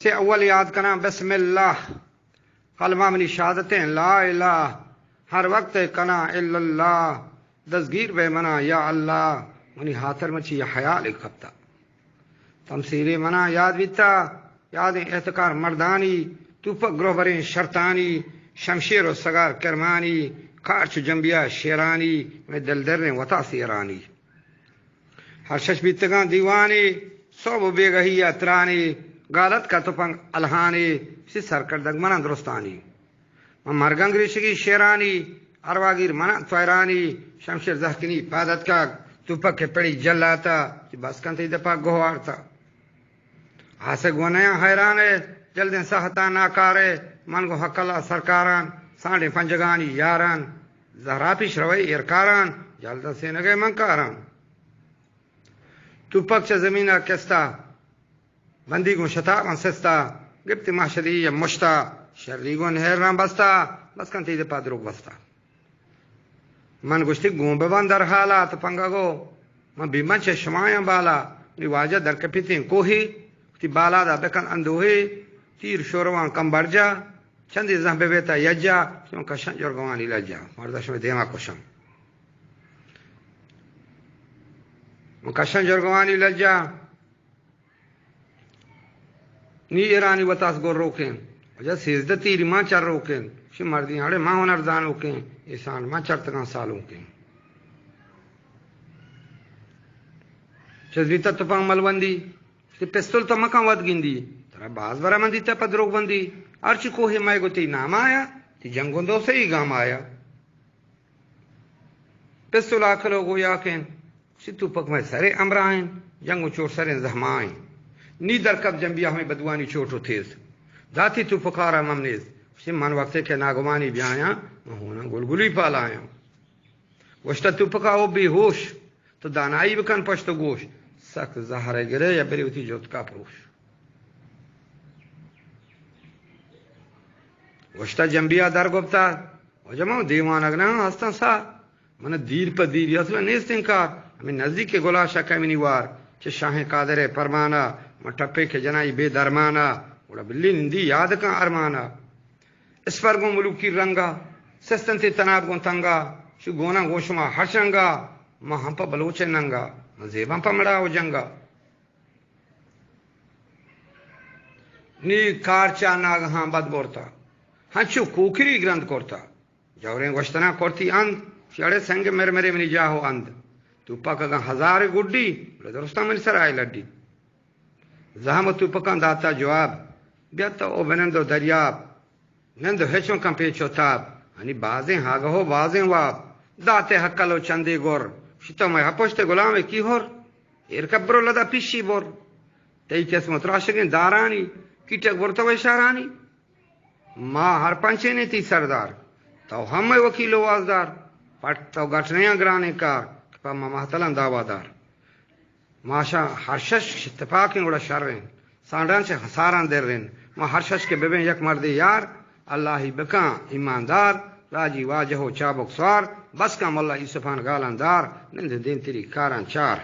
سے اول یاد کرنا بسم اللہ، کلمہ منی شہادتیں لا الہ، ہر وقت کنا الا اللہ، دستگیر بے منا یا اللہ، منی ہاتر مچی یا خیال کبتا تمثیلی منا یاد بیتا، یاد احتکار مردانی، توپک گروہ برین شرطانی، شمشیر و سگار کرمانی، کارچ جنبیا شیرانی، میں دل در وطا سیرانی، ہر شش بیتگان دیوانی، صوب بیگہی اترانی، غالت کا تپنگ الہانی، سی سرکردگ منا درستانی، مرگنگ ریشگی شیرانی، ارواگیر منا تویرانی، شمشیر زہکنی پادت کا توپک کے پڑی جلاتا، بس کنتی دپا گوارتا، ہاسے گونیا حیرانے، جلدیں سہتا ناکارے، من گو حق اللہ سرکاران، سانڈے پنجگانی یاران، زہرا پیش روئی ارکاران، جلدہ سے نگے منکاران، توپک چا زمینہ کستا، بندی گو شتاب انسستا، گپتی محشدی یا مشتا، شردی گو نہر رام بستا، بس کنتی دے پا دروگ بستا، من گوشتی گون ببان در حالا، تپنگا گو من بیمن چے شمایاں بالا، نواجہ در کپیتیں کوہی، تی بالا دا بکن اندوہی، تیر شوروان کم برجا، چندی زہن بیتا یجا، کیوں کشن جرگوانی لجا، مردش میں دیما کشن، کشن جرگوانی لجا، نی ایرانی وطاس گو روکیں، وجہ سیزدہ تیری ماں چر روکیں، شی مردی ہڑے ماں ہنر دان روکیں، ایسان ماں چرتگان سالوں کیں، چزویتا تپنگ ملوندی، تی پستول تا مکان ود گندی، ترہ باز برا مندی تا پدروگ بندی، ارچی کوہی مائے گو تی نام آیا، تی جنگندوں سے ہی گام آیا، پستول آکلو گو یاکیں، سی توپک میں سرے امرائیں، جنگو چوٹ سرے زہمائیں، نی در کب جنبیا ہمیں بدوانی چوٹو تیز، داتی توپکارا ممنیز، سی من وقتے کے ناگوانی بیایا، مہونا گلگلی پالایا، وشتا توپکا او بھی ہوش، تو دانائی بکن پشت گوش، سخت زہرے گرے یا بری ہوتی جوت کا پروش، وشتا جنبیا در گفتا، وجمع دیوان اگنا ہستن سا، من دیر پا دیر یاسو نیست انکار، ہمیں نزدیک کے گلاشا کمینی وار، چھ شاہیں قادر پرمانا، من ٹپے کے جنائی بے درمانا، وڑا بلی نندی یاد کا ارمانا، اس پر گو ملوکی رنگا، سستن تی تناب گو تنگا، شو گونا گوشما ہرشنگا، ماں ہم پا بلوچے ننگا، من زیبان پا مڑا ہو جنگا، نی کارچا ناگہاں بد بورتا، ہنچو کوکری گرند کرتا، جوریں گوشتنا کرتی اند، شیڑے سنگ مرے منی جاہو اند، توپا کگا ہزار گڈی، درستا منی سر آئی لڈی، زہم توپا داتا جواب، بیتا او بنندو دریاب، نندو ہچوں کم پیچو تاب، ہنی بازیں ہاگہو بازیں واب، داتے حقلو چندے گور، شتو میں ہپوشتے غلامے کی ہور، ارکبرو لدا پیشی بور، تی قسمت راشگیں دارانی، کیٹک برتو اشارانی، ماں ہر پنچے نے تی سردار، تو ہم میں وکیل و وازدار، پٹ تو گھٹنیاں گرانے کار، کپا ماں محتلن دعوادار، ماشا ہرشش اتفاقیں اڑا شرین، سانڈان سے خساران در رین، ماں ہرشش کے ببین یک مردی یار، اللہ ہی بکاں ایماندار، راجی واجہو چابک سوار، بس کا مولا یوسفان گالاندار، نند دین تیری کاران چار۔